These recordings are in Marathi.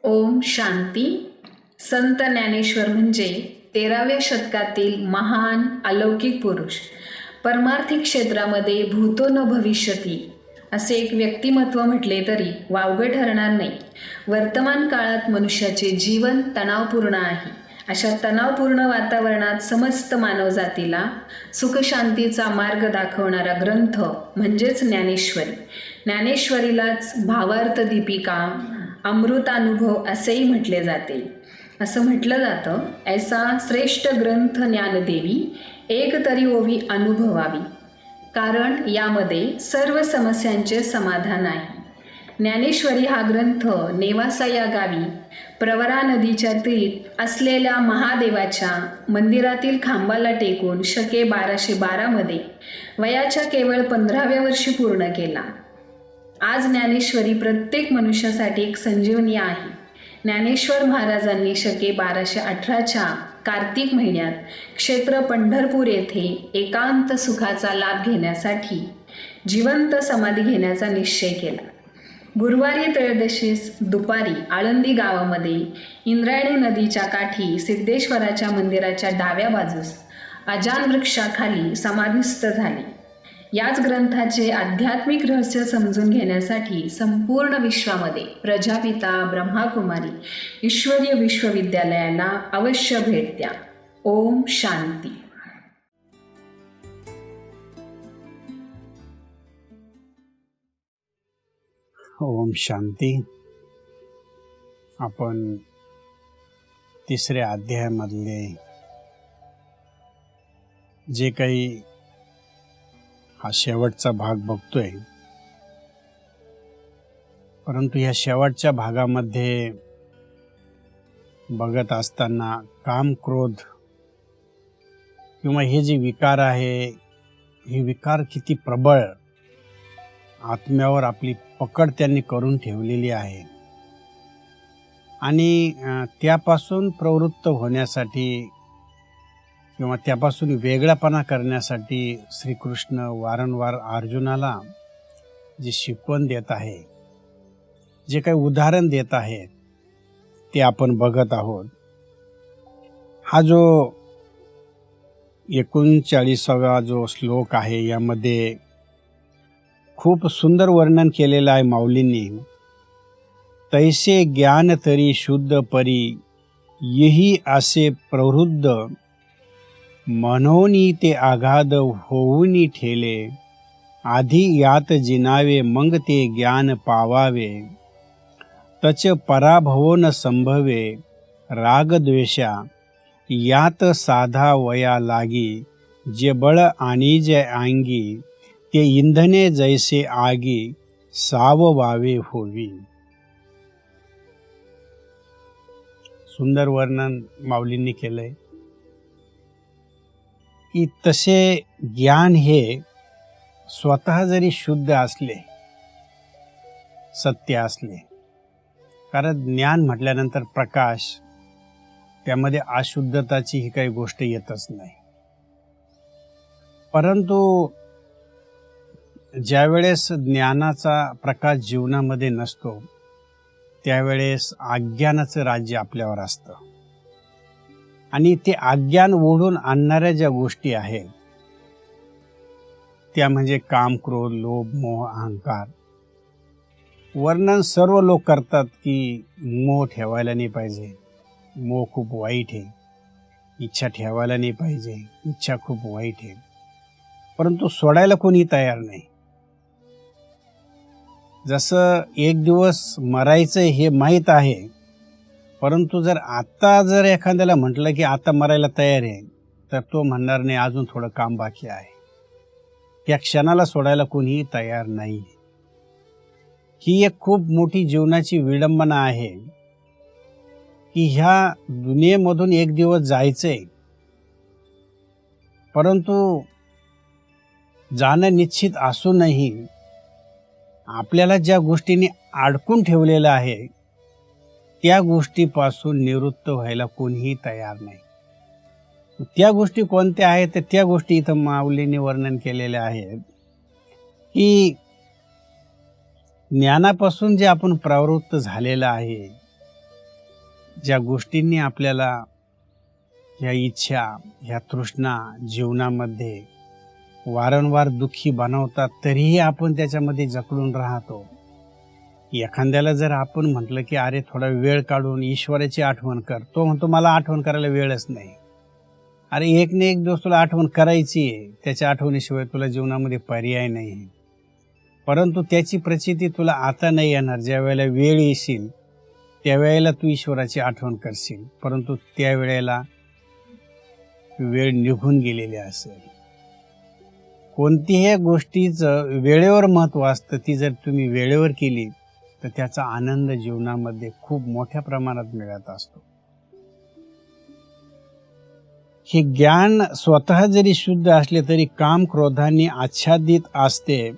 ओम शांती. संत ज्ञानेश्वर म्हणजे 13व्या शतकातील महान अलौकिक पुरुष. परमार्थिक क्षेत्रामध्ये भूतो न भविष्यती असे एक व्यक्तिमत्व म्हटले तरी वावगं ठरणार नाही. वर्तमान काळात मनुष्याचे जीवन तणावपूर्ण आहे. अशा तणावपूर्ण वातावरणात समस्त मानवजातीला सुखशांतीचा मार्ग दाखवणारा ग्रंथ म्हणजेच ज्ञानेश्वरी. ज्ञानेश्वरीलाच भावार्थ दीपिका, अमृतानुभव असेही म्हटले जाते. असं म्हटलं जातं, ऐसा श्रेष्ठ ग्रंथ ज्ञानदेवी एक तरी ओवी अनुभवावी, कारण यामध्ये सर्व समस्यांचे समाधान आहे. ज्ञानेश्वरी हा ग्रंथ नेवासा या गावी प्रवरा नदीच्या तीरात असलेल्या महादेवाच्या मंदिरातील खांबाला टेकून शके 1212 वयाच्या केवळ 15व्या वर्षी पूर्ण केला. आज ज्ञानेश्वरी प्रत्येक मनुष्यासाठी एक संजीवनी आहे. ज्ञानेश्वर महाराजांनी शके 1218 कार्तिक महिन्यात क्षेत्र पंढरपूर येथे एकांत सुखाचा लाभ घेण्यासाठी जिवंत समाधी घेण्याचा निश्चय केला. गुरुवारी त्रयोदशीस दुपारी आळंदी गावामध्ये इंद्रायणी नदीच्या काठी सिद्धेश्वराच्या मंदिराच्या डाव्या बाजूस अजान वृक्षाखाली समाधिस्थ झाले. याच ग्रंथाचे आध्यात्मिक रहस्य समजून घेण्यासाठी संपूर्ण विश्वामध्ये प्रजापिता ब्रह्माकुमारी ईश्वरीय विश्वविद्यालयाला अवश्य भेट द्या. ओम शांती. ओम शांती. आपण तिसऱ्या अध्यायामधले जे काही हा शेवटचा भाग बघतोय, परंतु या शेवटच्या भागामध्ये बघत असताना काम, क्रोध किंवा हे जे विकार आहे, हे विकार किती प्रबळ आत्म्यावर आपली पकड त्यांनी करून ठेवलेली आहे आणि त्यापासून प्रवृत्त होण्यासाठी किंवा त्यापासून वेगळापणा करण्यासाठी श्रीकृष्ण वारंवार अर्जुनाला जे शिकवण देत आहे, जे काही उदाहरण देत आहेत, ते आपण बघत आहोत. हा जो 39वा जो श्लोक आहे, यामध्ये खूप सुंदर वर्णन केलेलं आहे माऊलींनी. तैसे ज्ञान तरी शुद्ध परी, यही असे प्रवृद्ध, मनोनी ते आघाद होऊनी ठेले, आधी यात जिनावे मग ते ज्ञान पावावे, तच पराभवो न संभवे, राग द्वेषा यात साधा वया लागी, जे बळ आणि जे अंगी, ते इंधने जैसे आगी, साववावे होवी. सुंदर वर्णन माऊलींनी केलंय की तसे ज्ञान हे स्वतः जरी शुद्ध असले, सत्य असले, कारण ज्ञान म्हटल्यानंतर प्रकाश, त्यामध्ये अशुद्धताची ही काही गोष्ट येतच नाही. परंतु ज्यावेळेस ज्ञानाचा प्रकाश जीवनामध्ये नसतो, त्यावेळेस अज्ञानाचं राज्य आपल्यावर असतं आणि ते अज्ञान ओढून आणणाऱ्या ज्या गोष्टी आहेत, त्या म्हणजे काम, क्रोध, लोभ, मोह, अहंकार. वर्णन सर्व लोक करतात की मोह ठेवायला नाही पाहिजे, मोह खूप वाईट आहे. इच्छा ठेवायला नाही पाहिजे, इच्छा खूप वाईट आहे. परंतु सोडायला कोणी तयार नाही. जसं एक दिवस मरायचं हे माहीत आहे, परंतु जर एखाद्याला म्हटलं की आता मरायला तयार आहे, तर तो म्हणणार नाही, अजून थोडं काम बाकी आहे. त्या क्षणाला सोडायला कोणीही तयार नाही. ही एक खूप मोठी जीवनाची विडंबना आहे की ह्या दुनियेमधून एक दिवस जायचंय, परंतु जाणं निश्चित असूनही आपल्याला ज्या गोष्टींनी अडकून ठेवलेलं आहे, त्या गोष्टीपासून निवृत्त व्हायला कोणीही तयार नाही. त्या गोष्टी कोणत्या आहेत, तर त्या गोष्टी इथं माऊलींनी वर्णन केलेल्या आहेत की ज्ञानापासून जे आपण प्रवृत्त झालेलं आहे, ज्या गोष्टींनी आपल्याला ह्या इच्छा, ह्या तृष्णा जीवनामध्ये वारंवार दुःखी बनवतात, तरीही आपण त्याच्यामध्ये जकडून राहतो. एखाद्याला जर आपण म्हटलं की अरे थोडा वेळ काढून ईश्वराची आठवण कर, तो म्हणतो मला आठवण करायला वेळच नाही. अरे एक ना एक दिवस तुला आठवण करायची आहे, त्याच्या आठवणीशिवाय तुला जीवनामध्ये पर्याय नाही आहे. परंतु त्याची प्रचिती तुला आता नाही येणार. ज्या वेळेला वेळ येशील त्यावेळेला तू ईश्वराची आठवण करशील, परंतु त्यावेळेला वेळ निघून गेलेली असेल. कोणतीही गोष्टीचं वेळेवर महत्त्व असतं. ती जर तुम्ही वेळेवर केली तर त्याचा आनंद जीवनामध्ये खूप मोठ्या प्रमाणात मिळत असतो. हे ज्ञान स्वतः जरी शुद्ध असले तरी काम क्रोधाने आच्छादित असते,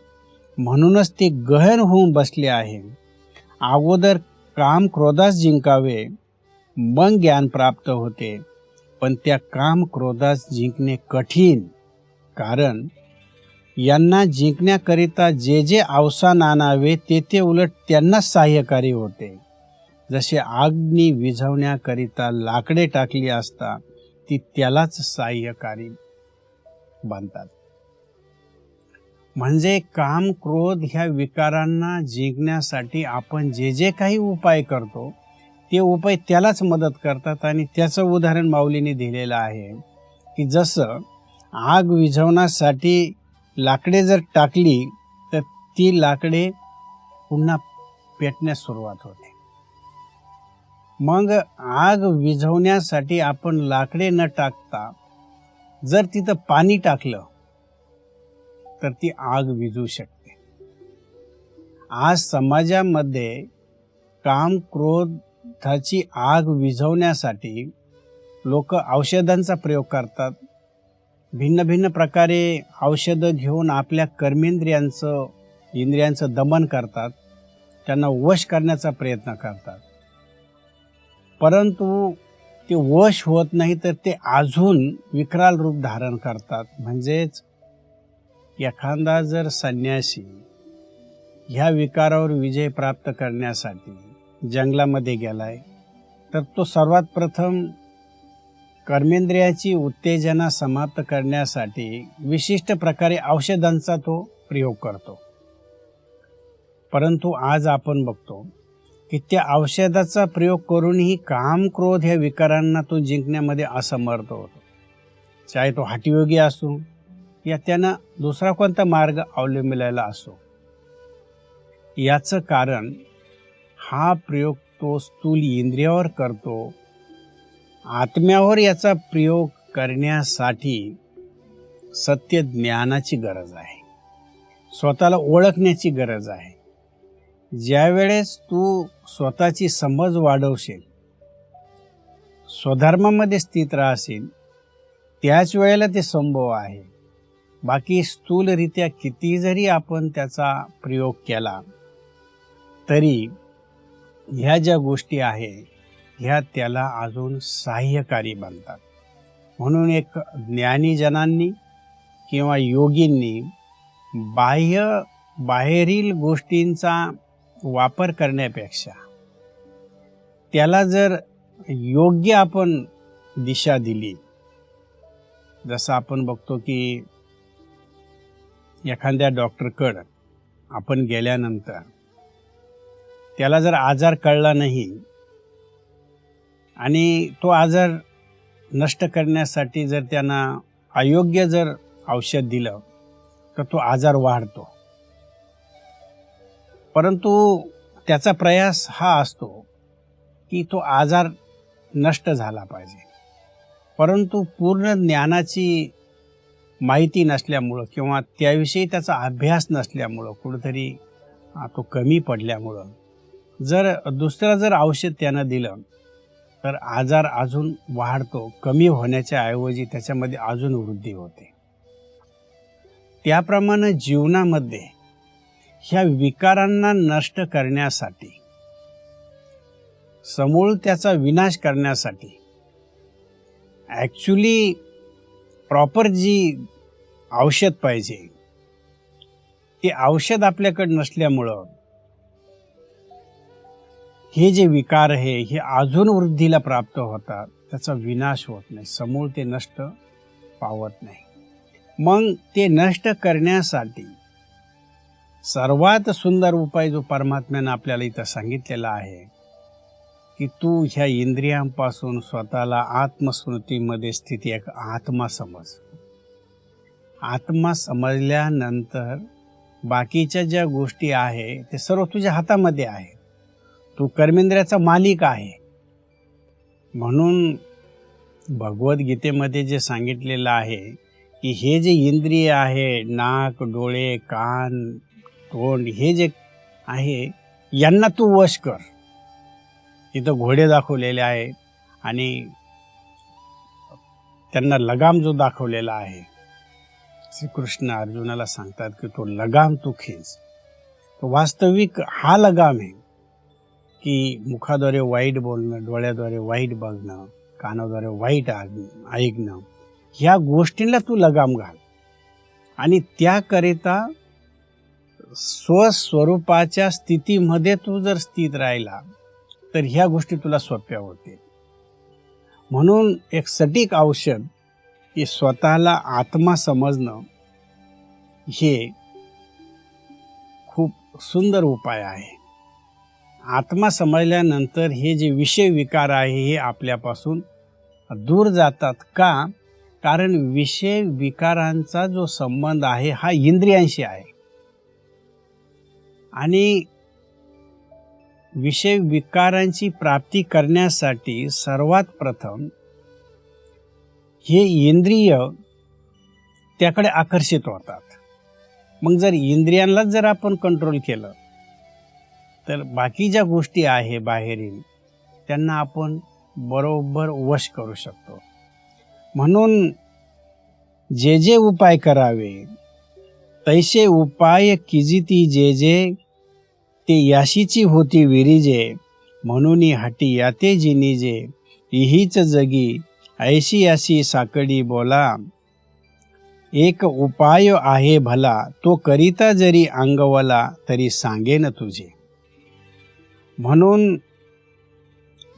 म्हणूनच ते गहन होऊन बसले आहे. अगोदर काम क्रोधास जिंकावे, मग ज्ञान प्राप्त होते. पण त्या काम क्रोधास जिंकणे कठीण, कारण यांना जिंकण्याकरिता जे जे अवसान आणावे ते उलट त्यांनाच सहाय्यकारी होते. जसे अग्नी विझवण्याकरिता लाकडे टाकली असता ती त्यालाच सहाय्यकारी बनतात. म्हणजे काम क्रोध ह्या विकारांना जिंकण्यासाठी आपण जे जे काही उपाय करतो ते उपाय त्यालाच मदत करतात. आणि त्याचं उदाहरण माऊलीने दिलेलं आहे की जसं आग विझवण्यासाठी लाकडे जर टाकली तर ती लाकडे पुन्हा पेटण्यास सुरुवात होते. मग आग विझवण्यासाठी आपण लाकडे न टाकता जर तिथं पाणी टाकलं तर ती आग विझू शकते. आज समाजामध्ये काम क्रोधाची आग विझवण्यासाठी लोक औषधांचा प्रयोग करतात. भिन्न भिन्न प्रकारे औषधं घेऊन आपल्या इंद्रियांचं दमन करतात, त्यांना वश करण्याचा प्रयत्न करतात. परंतु ते वश होत नाही तर ते अजून विकराल रूप धारण करतात. म्हणजेच एखादा जर संन्यासी ह्या विकारावर विजय प्राप्त करण्यासाठी जंगलामध्ये गेलाय तर तो सर्वात प्रथम कर्मेंद्रियाची उत्तेजना समाप्त करण्यासाठी विशिष्ट प्रकारे औषधांचा तो प्रयोग करतो. परंतु आज आपण बघतो की त्या औषधाचा प्रयोग करूनही काम क्रोध ह्या विकारांना तो जिंकण्यामध्ये असमर्थ होतो. चाहे तो हठयोगी असो या त्यानं दुसरा कोणता मार्ग अवलंबिलेला असो. याचं कारण हा प्रयोग तो स्थूल इंद्रियावर करतो. आत्म्यावर याचा प्रयोग करण्यासाठी सत्य ज्ञानाची गरज आहे, स्वतःला ओळखण्याची गरज आहे. ज्या वेळेस तू स्वतःची समज वाढवशील, स्वधर्मामध्ये स्थित राहशील, त्याच वेळेला ते संभव आहे. बाकी स्थूलरित्या किती जरी आपण त्याचा प्रयोग केला तरी ह्या ज्या गोष्टी आहेत ह्या त्याला अजून सहाय्यकारी बनतात. म्हणून एक ज्ञानीजनांनी किंवा योगींनी बाहेरील गोष्टींचा वापर करण्यापेक्षा त्याला जर योग्य आपण दिशा दिली, जसं आपण बघतो की एखाद्या डॉक्टरकडं आपण गेल्यानंतर त्याला जर आजार कळला नाही आणि तो आजार नष्ट करण्यासाठी जर त्यांना अयोग्य जर औषध दिलं तर तो आजार वाढतो. परंतु त्याचा प्रयास हा असतो की तो आजार नष्ट झाला पाहिजे. परंतु पूर्ण ज्ञानाची माहिती नसल्यामुळं किंवा त्याविषयी त्याचा अभ्यास नसल्यामुळं कुठंतरी तो कमी पडल्यामुळं जर दुसरं औषध त्यानं दिलं तर आजार अजून वाढतो. कमी होण्याच्या ऐवजी त्याच्यामध्ये अजून वृद्धी होते. त्याप्रमाणे जीवनामध्ये ह्या विकारांना नष्ट करण्यासाठी, समूळ त्याचा विनाश करण्यासाठी ॲक्च्युली प्रॉपर जी औषध पाहिजे ते औषध आपल्याकडे नसल्यामुळं हे जे विकार आहे हे अजून वृद्धीला प्राप्त होतात, त्याचा विनाश होत नाही, समूळ ते नष्ट पावत नाही. मग ते नष्ट करण्यासाठी सर्वात सुंदर उपाय जो परमात्म्यानं आपल्याला इथं सांगितलेला आहे की तू ह्या इंद्रियांपासून स्वतःला आत्मस्मृतीमध्ये स्थिती एक आत्मा समज. आत्मा समजल्यानंतर बाकीच्या ज्या गोष्टी आहे ते सर्व तुझ्या हातामध्ये आहे. तू कर्मेंद्रियाचा मालिक आहे. म्हणून भगवद्गीतेमध्ये जे सांगितलेलं आहे की हे जे इंद्रिय आहे, नाक, डोळे, कान, तोंड, हे जे आहे यांना तू वश कर. तिथं घोडे दाखवलेले आहेत आणि त्यांना लगाम जो दाखवलेला आहे, श्रीकृष्ण अर्जुनाला सांगतात की तो लगाम तू खेच. तो वास्तविक हा लगाम आहे की मुखाद्वारे वाईट बोलणं, डोळ्याद्वारे वाईट बघणं, कानाद्वारे वाईट ऐकणं, ह्या गोष्टींना तू लगाम घाल. आणि त्याकरिता स्वस्वरूपाच्या स्थितीमध्ये तू जर स्थित राहिला तर ह्या गोष्टी तुला सोप्या होतील. म्हणून एक सटीक औषध की स्वतःला आत्मा समजणं हे खूप सुंदर उपाय आहे. आत्मा समजल्यानंतर हे जे विषय विकार आहे हे आपल्यापासून दूर जातात. का? कारण विषय विकारांचा जो संबंध आहे हा इंद्रियांशी आहे. आणि विषय विकारांची प्राप्ती करण्यासाठी सर्वात प्रथम हे इंद्रिय त्याकडे आकर्षित होतात. मग जर इंद्रियांनाच जर आपण कंट्रोल केलं तर बाकी ज्या गोष्टी आहे बाहेरील त्यांना आपण बरोबर वश करू शकतो. म्हणून जे जे उपाय करावे तैसे उपाय किजिती जे जे ते याशीची होती विरिजे. म्हणून हाटी याते जिनिजे इहीच जगी ऐशी अशी साकडी बोला. एक उपाय आहे भला तो करिता जरी अंगवला तरी सांगेन तुझे. म्हणून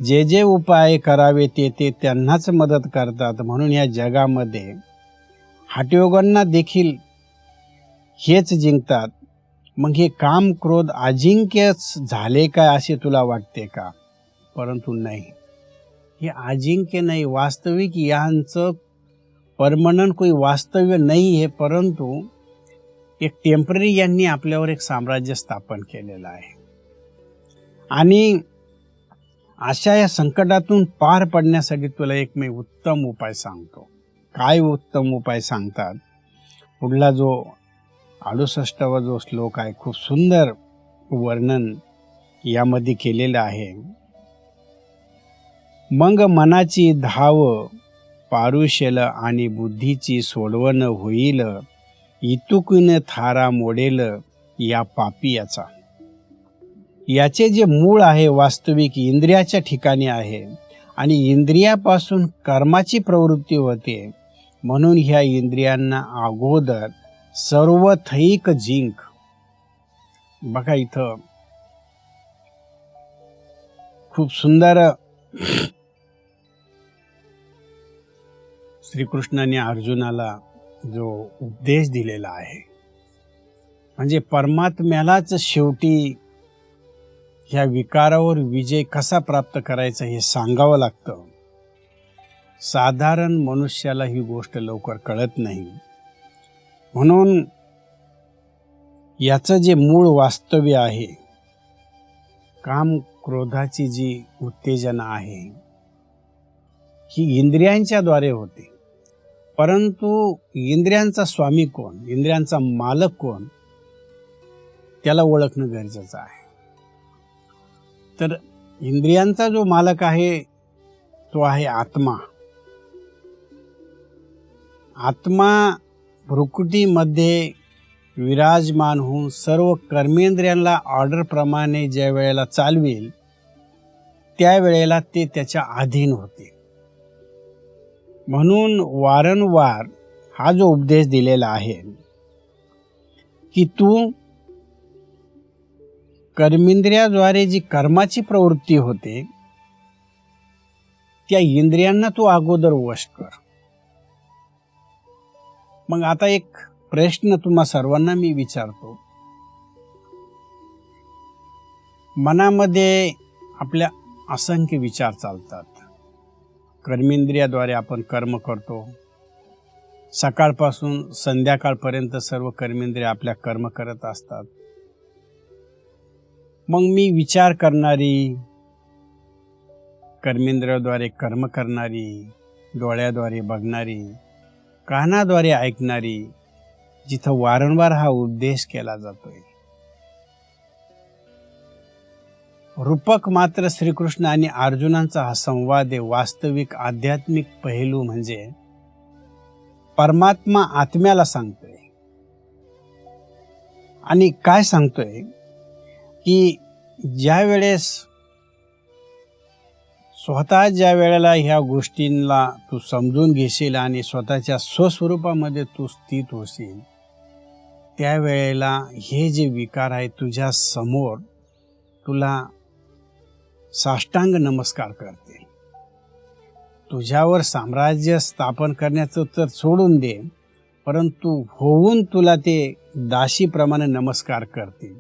जे जे उपाय करावे ते त्यांनाच मदत करतात. म्हणून या जगामध्ये हठयोगांना देखील हेच जिंकतात. मग हे काम क्रोध अजिंक्यच झाले काय असे तुला वाटते का? परंतु नाही, हे अजिंक्य नाही. वास्तविक यांचं परमनंट कोई वास्तव्य नाही आहे, परंतु एक टेम्पररी यांनी आपल्यावर एक साम्राज्य स्थापन केलेलं आहे. आणि अशा या संकटातून पार पडण्यासाठी तुला एक मी उत्तम उपाय सांगतो. काय उत्तम उपाय सांगतात? पुढला जो 68वा जो श्लोक आहे, खूप सुंदर वर्णन यामध्ये केलेलं आहे. मग मनाची धाव पारुशेल आणि बुद्धीची सोडवण होईल. इतुकीन थारा मोडेल या पापियाचा. याचे जे मूळ आहे वास्तविक इंद्रियाच्या ठिकाणी आहे आणि इंद्रियापासून कर्माची प्रवृत्ती होते. म्हणून ह्या इंद्रियांना अगोदर सर्वथैक जिंक. बघा इथं खूप सुंदर श्रीकृष्णाने अर्जुनाला जो उपदेश दिलेला आहे, म्हणजे परमात्म्यालाच शेवटी ह्या विकारावर विजय कसा प्राप्त करायचा हे सांगावं लागतं. साधारण मनुष्याला ही गोष्ट लवकर कळत नाही. म्हणून याचं जे मूळ वास्तव्य आहे, काम क्रोधाची जी उत्तेजना आहे ही इंद्रियांच्या द्वारे होते. परंतु इंद्रियांचा स्वामी कोण, इंद्रियांचा मालक कोण, त्याला ओळखणं गरजेचं आहे. तर इंद्रियांचा जो मालक आहे तो आहे आत्मा. आत्मा भ्रुकुटीमध्ये विराजमान होऊन सर्व कर्मेंद्रियांना ऑर्डरप्रमाणे ज्या वेळेला चालवेल त्यावेळेला ते त्याच्या अधीन होते. म्हणून वारंवार हा जो उपदेश दिलेला आहे की तू कर्मेंद्रियाद्वारे जी कर्माची प्रवृत्ती होते त्या इंद्रियांना तू अगोदर वश कर. मग आता एक प्रश्न तुम्हा सर्वांना मी विचारतो. मनामध्ये आपल्या असंख्य विचार चालतात. कर्मेंद्रियाद्वारे आपण कर्म करतो. सकाळपासून संध्याकाळपर्यंत सर्व कर्मेंद्रिय आपल्या कर्म करत असतात. मग मी विचार करणारी, कर्मेंद्रियाद्वारे कर्म करणारी, डोळ्याद्वारे बघणारी, कानाद्वारे ऐकणारी, जिथं वारंवार हा उपदेश केला जातोय. रूपक मात्र श्रीकृष्ण आणि अर्जुनांचा हा संवाद आहे. वास्तविक आध्यात्मिक पैलू म्हणजे परमात्मा आत्म्याला सांगतोय. आणि काय सांगतोय की ज्या वेळेस स्वतः ज्या वेळेला ह्या गोष्टींना तू समजून घेशील आणि स्वतःच्या स्वस्वरूपामध्ये तू स्थित होशील, त्यावेळेला हे जे विकार आहे तुझ्या समोर तुला साष्टांग नमस्कार करते. तुझ्यावर साम्राज्य स्थापन करण्याचं तर सोडून दे, परंतु होऊन तुला ते दासीप्रमाणे नमस्कार करतील.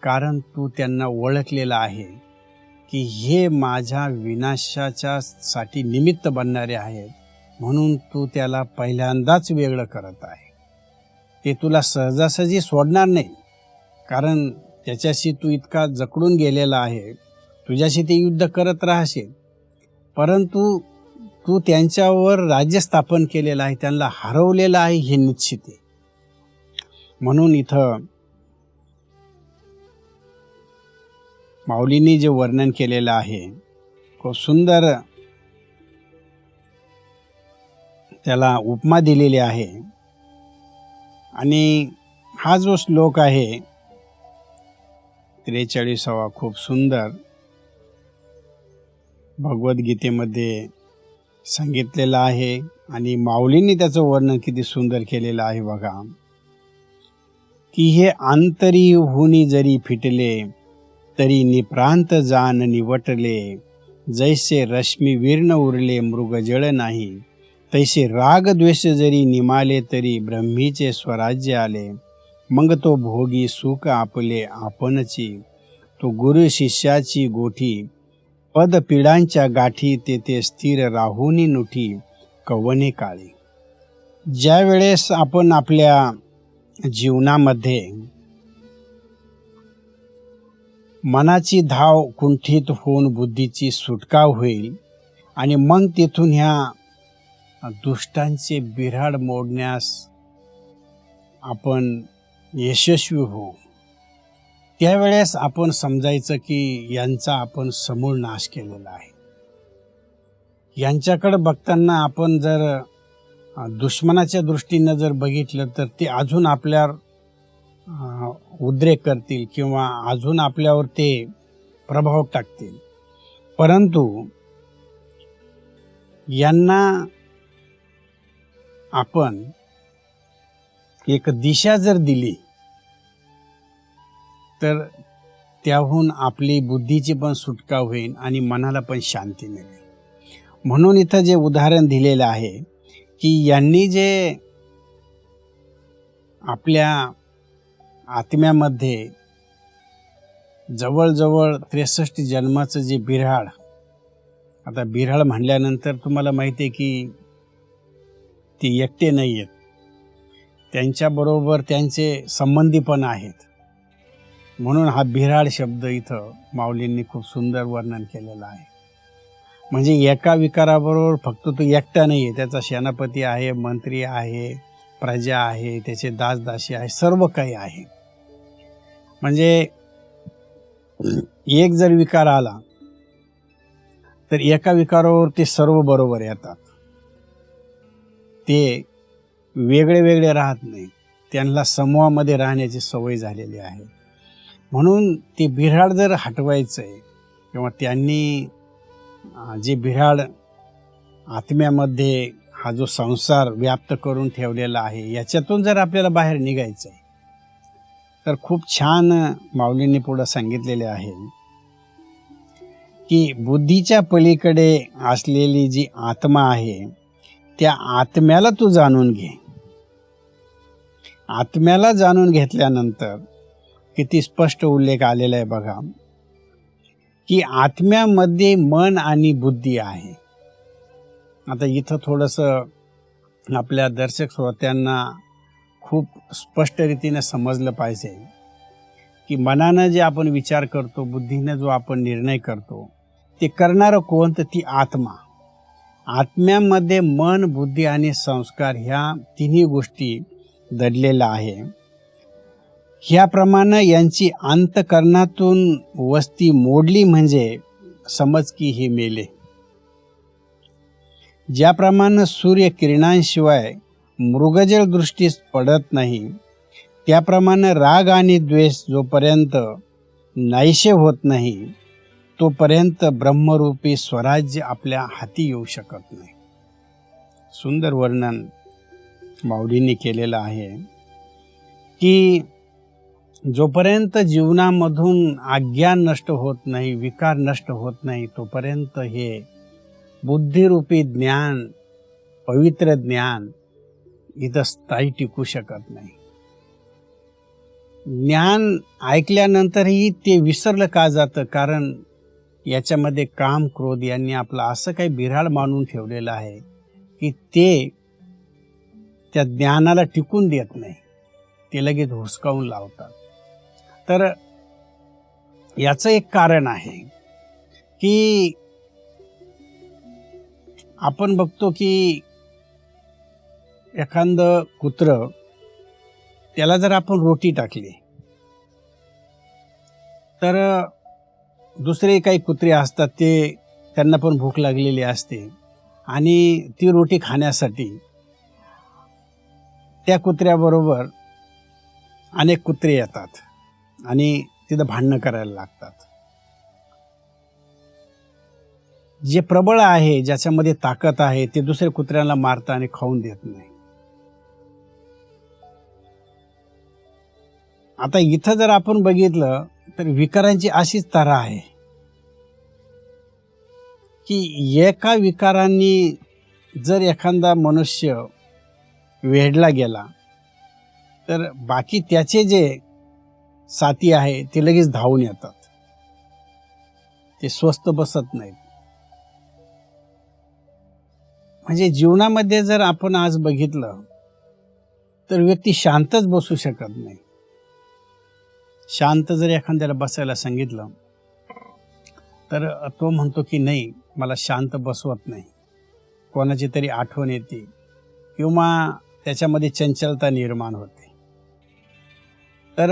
कारण तू त्यांना ओळखलेला आहे की हे माझ्या विनाशाच्या साठी निमित्त बनणारे आहेत, म्हणून तू त्याला पहिल्यांदाच वेगळं करत आहे. ते तुला सहजासहजी सोडणार नाही, कारण त्याच्याशी तू इतका जकडून गेलेला आहे. तुझ्याशी ते युद्ध करत राहशील, परंतु तू त्यांच्यावर राज्य स्थापन केलेलं आहे, त्यांना हरवलेलं आहे हे निश्चित आहे. म्हणून इथं माऊलींनी जे वर्णन केलेलं आहे खूप सुंदर त्याला उपमा दिलेली आहे. आणि हा जो श्लोक आहे 43वा खूप सुंदर भगवद्गीतेमध्ये सांगितलेला आहे. आणि माऊलींनी त्याचं वर्णन किती सुंदर केलेलं आहे बघा, की हे अंतरी हुनी जरी फिटले तरी निप्रांत जान निवटले, जैसे रश्मी विर्ण उरले मृगजळ नाही, तैसे राग द्वेष जरी निमाले तरी ब्रह्मीचे स्वराज्य आले, मग तो भोगी सुख आपले आपणची, तो गुरु शिष्याची गोठी, पद पिढांच्या गाठी तेथे स्थिर राहुनी नुठी, कवने काळी. ज्या वेळेस आपण आपल्या जीवनामध्ये मनाची धाव कुंठित होऊन बुद्धीची सुटका होईल आणि मग तिथून ह्या दुष्टांचे बिऱ्हाड मोडण्यास आपण यशस्वी होऊ, त्यावेळेस आपण समजायचं की यांचा आपण समूळ नाश केलेला आहे. यांच्याकडे बघताना आपण जर दुश्मनाच्या दृष्टीनं जर बघितलं तर ते अजून आपल्यावर उद्रेक करतील किंवा अजून आपल्यावर ते प्रभाव टाकतील. परंतु यांना आपण एक दिशा जर दिली तर त्याहून आपली बुद्धीची पण सुटका होईल आणि मनाला पण शांती मिळेल. म्हणून इथं जे उदाहरण दिलेलं आहे की यांनी जे आपल्या आत्म्यामध्ये जवळजवळ 63 जन्माचं जे बिऱ्हाड, आता बिऱ्हाड म्हणल्यानंतर तुम्हाला माहिती आहे की ते एकटे नाही आहेत, त्यांच्याबरोबर त्यांचे संबंधी पण आहेत. म्हणून हा बिऱ्हाड शब्द इथं माऊलींनी खूप सुंदर वर्णन केलेलं आहे. म्हणजे एका विकाराबरोबर फक्त तो एकटा नाही आहे, त्याचा सेनापती आहे, मंत्री आहे, प्रजा आहे, त्याचे दासदासी आहे, सर्व काही आहे. म्हणजे एक जर विकार आला तर एका विकारावर ते सर्व बरोबर येतात. ते वेगळे वेगळे राहत नाही, त्यांना समूहामध्ये राहण्याची सवय झालेली आहे. म्हणून ते बिऱ्हाड जर हटवायचं आहे किंवा त्यांनी जे बिऱ्हाड आत्म्यामध्ये हा जो संसार व्याप्त करून ठेवलेला आहे याच्यातून जर आपल्याला बाहेर निघायचं आहे तर खूप छान माऊलींनी पुढं सांगितलेले आहे की बुद्धीच्या पलीकडे असलेली जी आत्मा आहे त्या आत्म्याला तू जाणून घे. आत्म्याला जाणून घेतल्यानंतर किती स्पष्ट उल्लेख आलेला आहे बघा की आत्म्यामध्ये मन आणि बुद्धी आहे. आता इथं थोडंसं आपल्या दर्शक श्रोत्यांना खूप स्पष्ट रीतीने समजलं पाहिजे की मनानं जे आपण विचार करतो, बुद्धीनं जो आपण निर्णय करतो, ते करणारं कोण? तर ती आत्मा. आत्म्यामध्ये मन, बुद्धी आणि संस्कार ह्या तिन्ही गोष्टी दडलेल्या आहे. ह्याप्रमाणे यांची अंतःकरणातून वस्ती मोडली म्हणजे समज की हे मेले. ज्याप्रमाणे सूर्य किरणांशिवाय मृगजळ दृष्टीस पडत नाही, त्याप्रमाणे राग आणि द्वेष जोपर्यंत नाहीसे होत नाही तोपर्यंत ब्रह्मरूपी स्वराज्य आपल्या हाती येऊ शकत नाही. सुंदर वर्णन माऊलींनी केलेलं आहे की जोपर्यंत जीवनामधून अज्ञान नष्ट होत नाही, विकार नष्ट होत नाही, तोपर्यंत हे बुद्धिरूपी ज्ञान, पवित्र ज्ञान इथं स्थायी टिकू शकत नाही. ज्ञान ऐकल्यानंतरही ते विसरलं का जातं? कारण याच्यामध्ये काम, क्रोध यांनी आपलं असं काही बिऱ्हाड मानून ठेवलेलं आहे की ते त्या ज्ञानाला टिकून देत नाही, ते लगेच हुसकावून लावतात. तर याचं एक कारण आहे की आपण बघतो की एखादं कुत्रं, त्याला जर आपण रोटी टाकली तर दुसरे काही कुत्रे असतात, ते त्यांना पण भूक लागलेली असते आणि ती रोटी खाण्यासाठी त्या कुत्र्याबरोबर अनेक कुत्रे येतात आणि तिथं भांडणं करायला लागतात. जे प्रबळ आहे, ज्याच्यामध्ये ताकद आहे, ते दुसऱ्या कुत्र्याला मारतं आणि खाऊन देत नाही. आता इथं जर आपण बघितलं तर विकारांची अशीच तऱ्हा आहे की एका विकारांनी जर एखादा मनुष्य वेढला गेला तर बाकी त्याचे जे साथी आहे ते लगेच धावून येतात, ते स्वस्थ बसत नाहीत. म्हणजे जीवनामध्ये जर आपण आज बघितलं तर व्यक्ती शांतच बसू शकत नाही. शांत जर एखाद्याला बसायला सांगितलं तर तो म्हणतो की नाही, मला शांत बसवत नाही, कोणाची तरी आठवण येते किंवा त्याच्यामध्ये चंचलता निर्माण होते. तर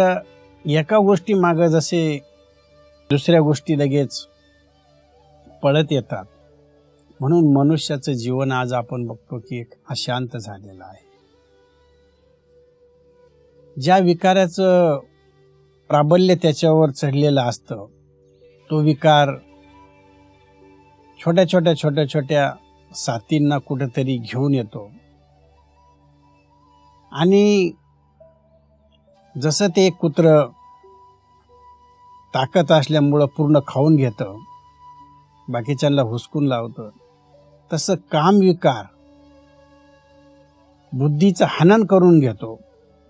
एका गोष्टी मागं जसे दुसऱ्या गोष्टी लगेच पळत येतात, म्हणून मनुष्याचं जीवन आज आपण बघतो की एक अशांत झालेलं आहे. ज्या विकाराचं प्राबल्य त्याच्यावर चढलेलं असतं, तो विकार छोट्या छोट्या साथींना कुठेतरी घेऊन येतो आणि जसं ते कुत्रं ताकद असल्यामुळं पूर्ण खाऊन घेतं, बाकीच्यांना हुसकून लावतं, तसं कामविकार बुद्धीचं हनन करून घेतो,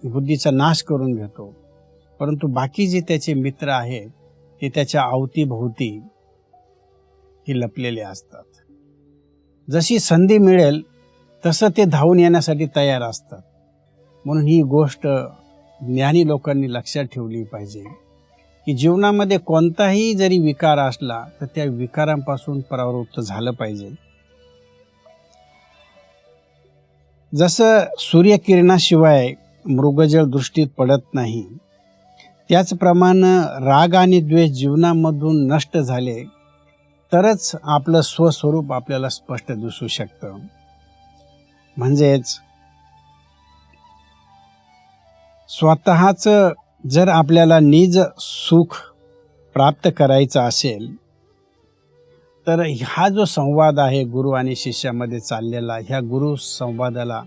बुद्धीचा नाश करून घेतो. परंतु बाकी जे त्याचे मित्र आहेत ते त्याच्या अवतीभोवती ही लपलेले असतात. जशी संधी मिळेल तसं ते धावून येण्यासाठी तयार असतात. म्हणून ही गोष्ट ज्ञानी लोकांनी लक्षात ठेवली पाहिजे की जीवनामध्ये कोणताही जरी विकार असला तर त्या विकारांपासून परावृत्त झालं पाहिजे. जसं सूर्यकिरणाशिवाय मृगजळ दृष्टीत पडत नाही, त्याचप्रमाणे राग आणि द्वेष जीवनामधून नष्ट झाले तरच आपलं स्वस्वरूप आपल्याला स्पष्ट दिसू शकतं. म्हणजेच स्वतःचं जर आपल्याला निज सुख प्राप्त करायचं असेल तर हा जो संवाद आहे गुरु आणि शिष्यामध्ये चाललेला, ह्या गुरु संवादाला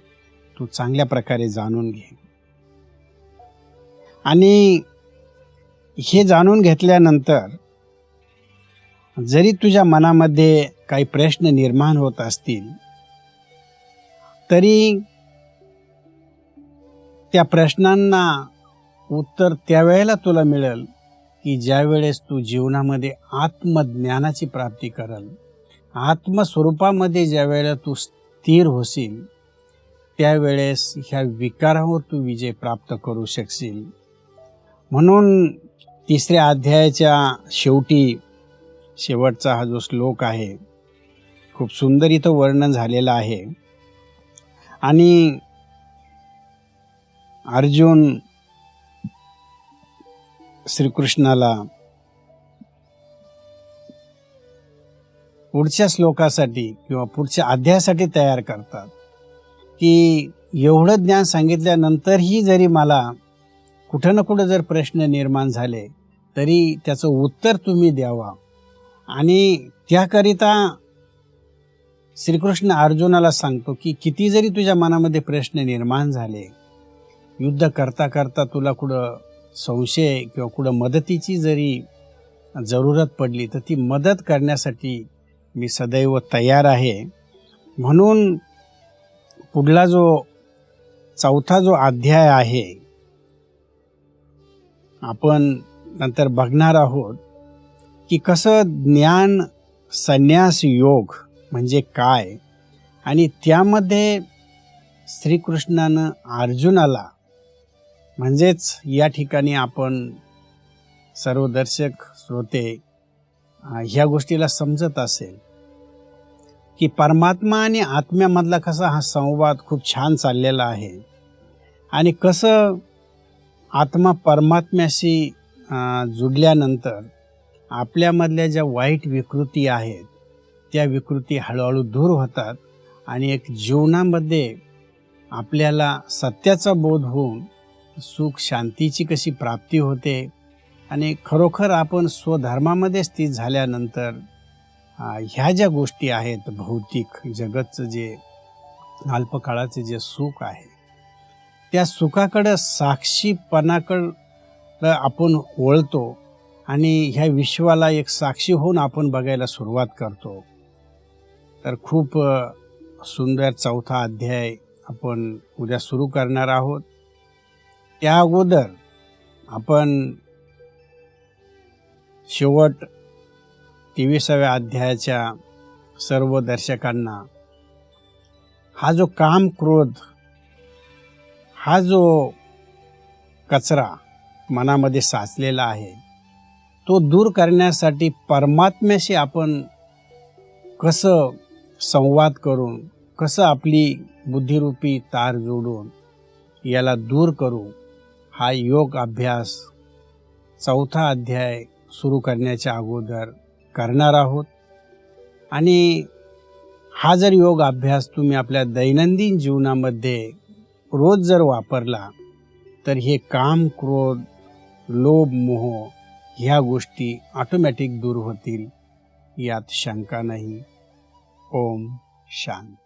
तू चांगल्या प्रकारे जाणून घे आणि हे जाणून घेतल्यानंतर जरी तुझ्या मनामध्ये काही प्रश्न निर्माण होत असतील तरी त्या प्रश्नांना उत्तर त्यावेळेला तुला मिळेल की ज्या वेळेस तू जीवनामध्ये आत्मज्ञानाची प्राप्ती करल, आत्मस्वरूपामध्ये ज्या वेळेला तू स्थिर होशील त्यावेळेस ह्या विकारावर तू विजय प्राप्त करू शकशील. म्हणून 3ऱ्या अध्यायाच्या शेवटचा हा जो श्लोक आहे खूप सुंदर इथं वर्णन झालेलं आहे. आणि अर्जुन श्रीकृष्णाला पुढच्या श्लोकासाठी किंवा पुढच्या अध्यायासाठी तयार करतात की एवढं ज्ञान सांगितल्यानंतरही जरी मला कुठं ना कुठं जर प्रश्न निर्माण झाले तरी त्याचं उत्तर तुम्ही द्यावा. आणि त्याकरिता श्रीकृष्ण अर्जुनाला सांगतो की किती जरी तुझ्या मनामध्ये प्रश्न निर्माण झाले, युद्ध करता करता तुला कुठं संशय किंवा कुठं मदतीची जरी जरूरत पडली तर ती मदत करण्यासाठी मी सदैव तयार आहे. म्हणून पुढला जो 4था जो अध्याय आहे आपण नंतर बघणार आहोत की कसं ज्ञान संन्यास योग म्हणजे काय, आणि त्यामध्ये श्रीकृष्णानं अर्जुनाला म्हणजेच या ठिकाणी आपण सर्व दर्शक श्रोते ह्या गोष्टीला समजत असेल की परमात्मा आणि आत्म्यामधला कसा हा संवाद खूप छान चाललेला आहे आणि कसं आत्मा परमात्म्याशी जुडल्यानंतर आपल्यामधल्या ज्या वाईट विकृती आहेत त्या विकृती हळूहळू दूर होतात आणि एक जीवनामध्ये आपल्याला सत्याचा बोध होऊन सुख शांतीची कशी प्राप्ती होते आणि खरोखर आपण स्वधर्मामध्ये स्थित झाल्यानंतर ह्या ज्या गोष्टी आहेत भौतिक जगतचं जे अल्पकाळाचे जे सुख आहे त्या सुखाकडं साक्षीपणाकडं आपण वळतो आणि ह्या विश्वाला एक साक्षी होऊन आपण बघायला सुरुवात करतो. तर खूप सुंदर 4था अध्याय आपण उद्या सुरू करणार आहोत. त्या अगोदर आपण शेवट 23व्या अध्यायाच्या सर्व दर्शकांना हा जो काम क्रोध हा जो कचरा मनामध्ये साचलेला आहे तो दूर करण्यासाठी परमात्म्याशी आपण कसं संवाद करून कसं आपली बुद्धिरूपी तार जोडून याला दूर करू हा योग अभ्यास 4था अध्याय सुरू करण्याच्या अगोदर करणार आहोत. आणि हा जर योग अभ्यास तुम्ही आपल्या दैनंदिन जीवनामध्ये रोज जर वापरला तर हे काम क्रोध लोभ मोह ह्या गोष्टी ऑटोमॅटिक दूर होतील यात शंका नाही. ओम शांती.